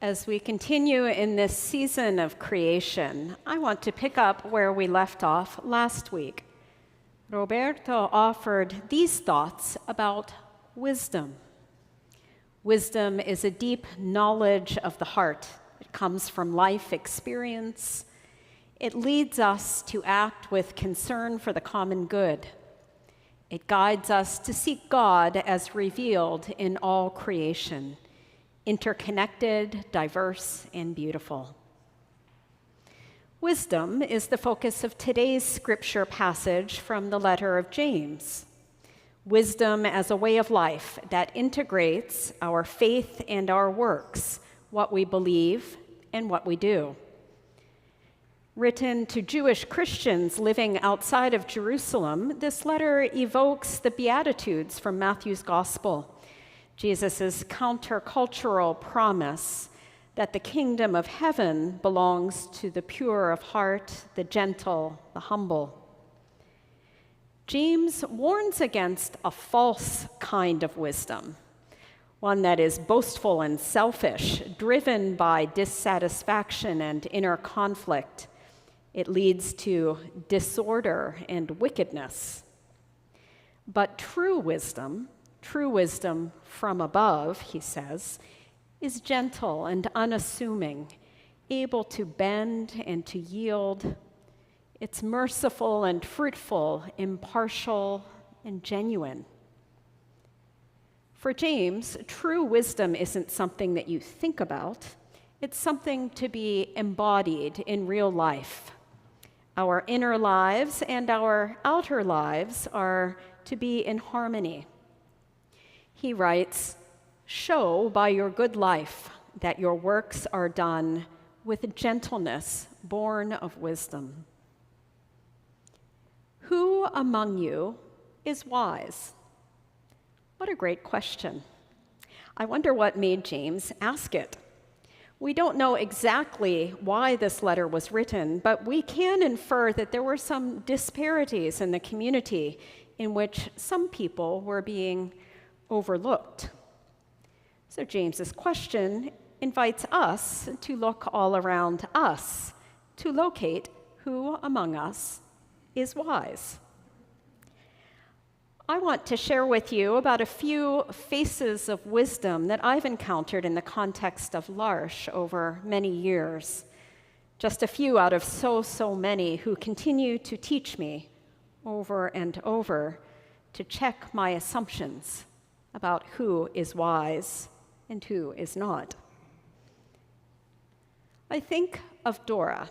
As we continue in this season of creation, I want to pick up where we left off last week. Roberto offered these thoughts about wisdom. Wisdom is a deep knowledge of the heart. It comes from life experience. It leads us to act with concern for the common good. It guides us to seek God as revealed in all creation, interconnected, diverse, and beautiful. Wisdom is the focus of today's scripture passage from the letter of James. Wisdom as a way of life that integrates our faith and our works, what we believe and what we do. Written to Jewish Christians living outside of Jerusalem, this letter evokes the Beatitudes from Matthew's Gospel, Jesus' countercultural promise that the kingdom of heaven belongs to the pure of heart, the gentle, the humble. James warns against a false kind of wisdom, one that is boastful and selfish, driven by dissatisfaction and inner conflict. It leads to disorder and wickedness. But true wisdom from above, he says, is gentle and unassuming, able to bend and to yield. It's merciful and fruitful, impartial and genuine. For James, true wisdom isn't something that you think about. It's something to be embodied in real life. Our inner lives and our outer lives are to be in harmony. He writes, "Show by your good life that your works are done with gentleness born of wisdom." Who among you is wise? What a great question. I wonder what made James ask it. We don't know exactly why this letter was written, but we can infer that there were some disparities in the community in which some people were being overlooked. So James's question invites us to look all around us, to locate who among us is wise. I want to share with you about a few faces of wisdom that I've encountered in the context of L'Arche over many years. Just a few out of so many who continue to teach me over and over to check my assumptions about who is wise and who is not. I think of Dora.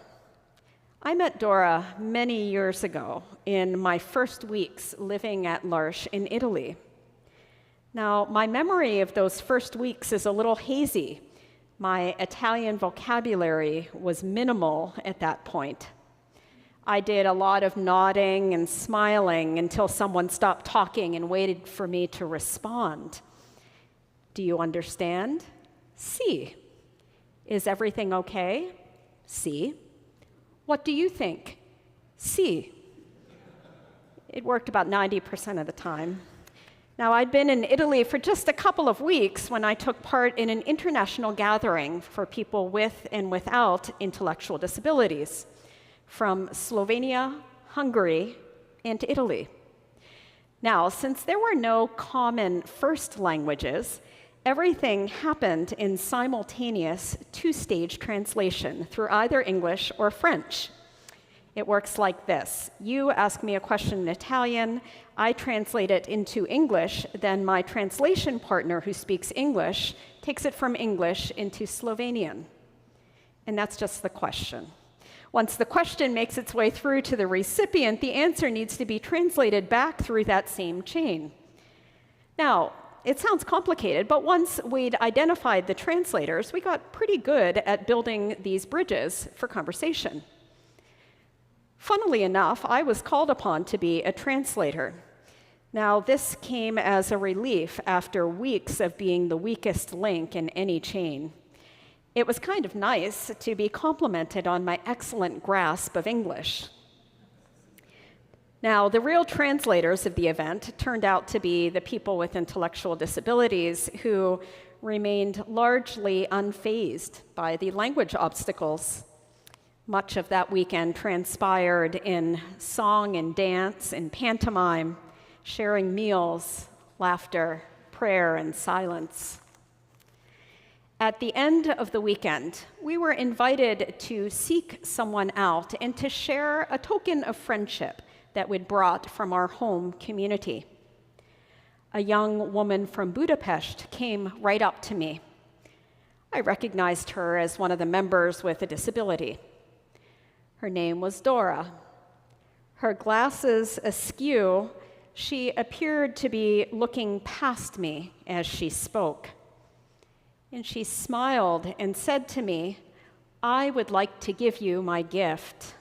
I met Dora many years ago in my first weeks living at L'Arche in Italy. Now, my memory of those first weeks is a little hazy. My Italian vocabulary was minimal at that point. I did a lot of nodding and smiling until someone stopped talking and waited for me to respond. Do you understand? Si. Is everything okay? Si. What do you think? Si. It worked about 90% of the time. Now, I'd been in Italy for just a couple of weeks when I took part in an international gathering for people with and without intellectual disabilities from Slovenia, Hungary, and Italy. Now, since there were no common first languages, everything happened in simultaneous two-stage translation through either English or French. It works like this. You ask me a question in Italian, I translate it into English, then my translation partner who speaks English takes it from English into Slovenian. And that's just the question. Once the question makes its way through to the recipient, the answer needs to be translated back through that same chain. Now, it sounds complicated, but once we'd identified the translators, we got pretty good at building these bridges for conversation. Funnily enough, I was called upon to be a translator. Now, this came as a relief after weeks of being the weakest link in any chain. It was kind of nice to be complimented on my excellent grasp of English. Now, the real translators of the event turned out to be the people with intellectual disabilities who remained largely unfazed by the language obstacles. Much of that weekend transpired in song and dance and pantomime, sharing meals, laughter, prayer, and silence. At the end of the weekend, we were invited to seek someone out and to share a token of friendship that we'd brought from our home community. A young woman from Budapest came right up to me. I recognized her as one of the members with a disability. Her name was Dora. Her glasses askew, she appeared to be looking past me as she spoke. And she smiled and said to me, "I would like to give you my gift."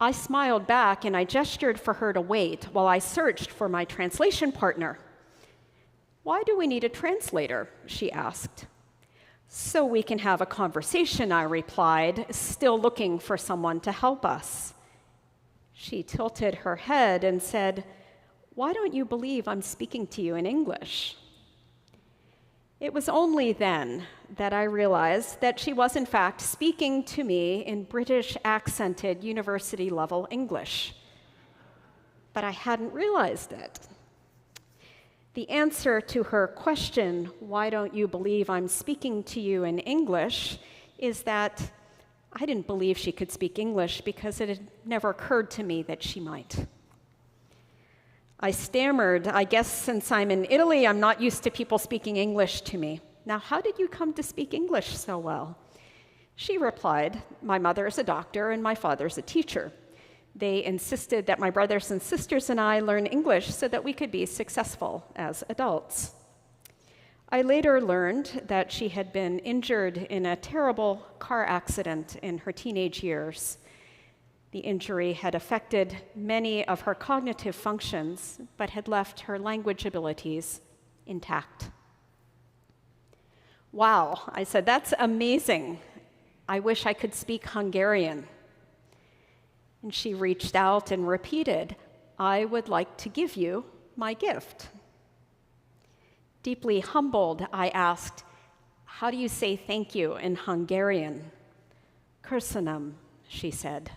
I smiled back and I gestured for her to wait while I searched for my translation partner. "Why do we need a translator?" she asked. "So we can have a conversation," I replied, still looking for someone to help us. She tilted her head and said, "Why don't you believe I'm speaking to you in English?" It was only then that I realized that she was in fact speaking to me in British accented university-level English. But I hadn't realized it. The answer to her question, "Why don't you believe I'm speaking to you in English?" is that I didn't believe she could speak English because it had never occurred to me that she might. I stammered, "I guess since I'm in Italy, I'm not used to people speaking English to me. Now, how did you come to speak English so well?" She replied, "My mother is a doctor and my father's a teacher. They insisted that my brothers and sisters and I learn English so that we could be successful as adults." I later learned that she had been injured in a terrible car accident in her teenage years. The injury had affected many of her cognitive functions, but had left her language abilities intact. "Wow," I said, "that's amazing. I wish I could speak Hungarian." And she reached out and repeated, "I would like to give you my gift." Deeply humbled, I asked, "How do you say thank you in Hungarian?" "Köszönöm," she said.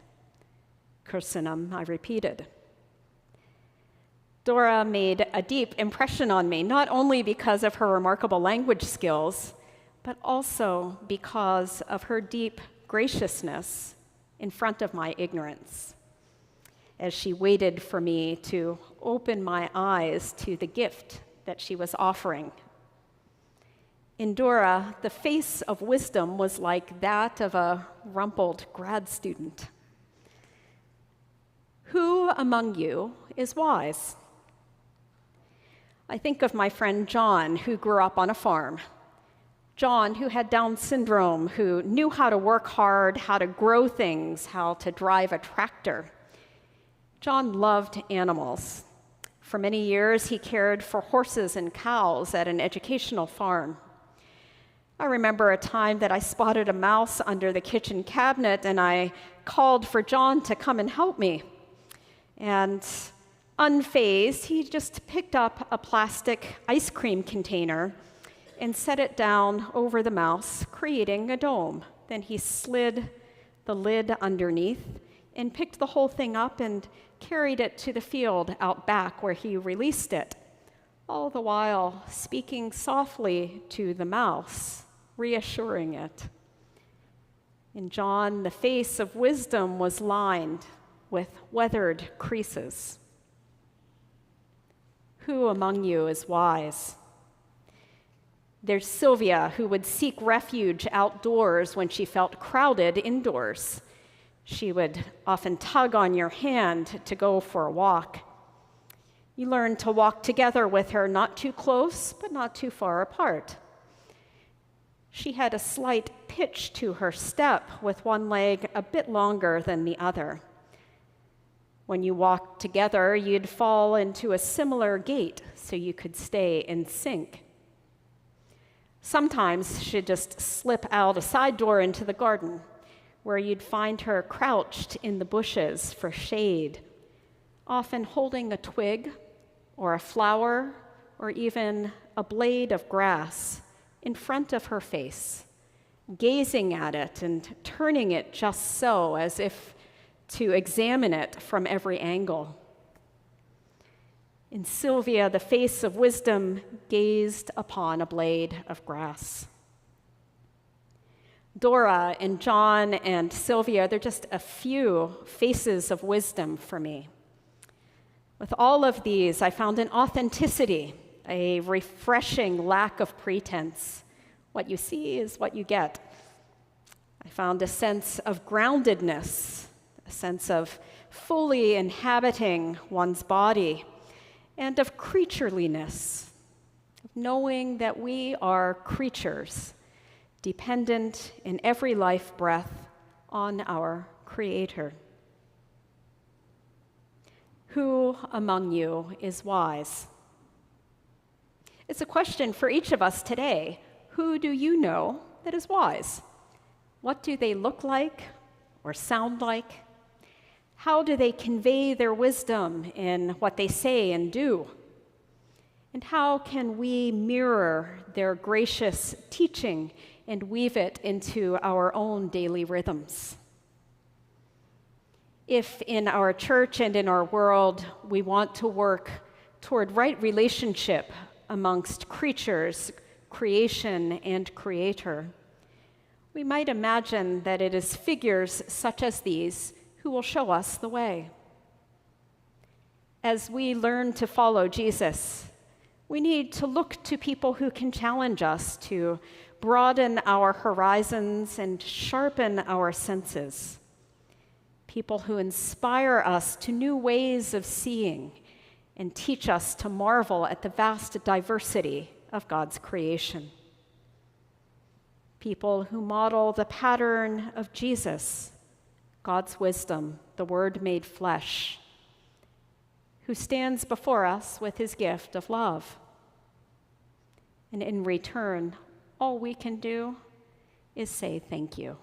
"Köszönöm," I repeated. Dora made a deep impression on me, not only because of her remarkable language skills, but also because of her deep graciousness in front of my ignorance, as she waited for me to open my eyes to the gift that she was offering. In Dora, the face of wisdom was like that of a rumpled grad student. "Who among you is wise?" I think of my friend John, who grew up on a farm. John, who had Down syndrome, who knew how to work hard, how to grow things, how to drive a tractor. John loved animals. For many years, he cared for horses and cows at an educational farm. I remember a time that I spotted a mouse under the kitchen cabinet, and I called for John to come and help me. And unfazed, he just picked up a plastic ice cream container and set it down over the mouse, creating a dome. Then he slid the lid underneath and picked the whole thing up and carried it to the field out back where he released it, all the while speaking softly to the mouse, reassuring it. In John, the face of wisdom was lined with weathered creases. Who among you is wise? There's Sylvia, who would seek refuge outdoors when she felt crowded indoors. She would often tug on your hand to go for a walk. You learn to walk together with her, not too close, but not too far apart. She had a slight pitch to her step, with one leg a bit longer than the other. When you walked together, you'd fall into a similar gait so you could stay in sync. Sometimes she'd just slip out a side door into the garden, where you'd find her crouched in the bushes for shade, often holding a twig or a flower or even a blade of grass in front of her face, gazing at it and turning it just so, as if to examine it from every angle. In Sylvia, the face of wisdom gazed upon a blade of grass. Dora and John and Sylvia, they're just a few faces of wisdom for me. With all of these, I found an authenticity, a refreshing lack of pretense. What you see is what you get. I found a sense of groundedness, a sense of fully inhabiting one's body, and of creatureliness, of knowing that we are creatures, dependent in every life breath on our Creator. Who among you is wise? It's a question for each of us today. Who do you know that is wise? What do they look like or sound like? How do they convey their wisdom in what they say and do? And how can we mirror their gracious teaching and weave it into our own daily rhythms? If in our church and in our world we want to work toward right relationship amongst creatures, creation, and Creator, we might imagine that it is figures such as these who will show us the way. As we learn to follow Jesus, we need to look to people who can challenge us to broaden our horizons and sharpen our senses. People who inspire us to new ways of seeing and teach us to marvel at the vast diversity of God's creation. People who model the pattern of Jesus, God's wisdom, the Word made flesh, who stands before us with his gift of love. And in return, all we can do is say thank you.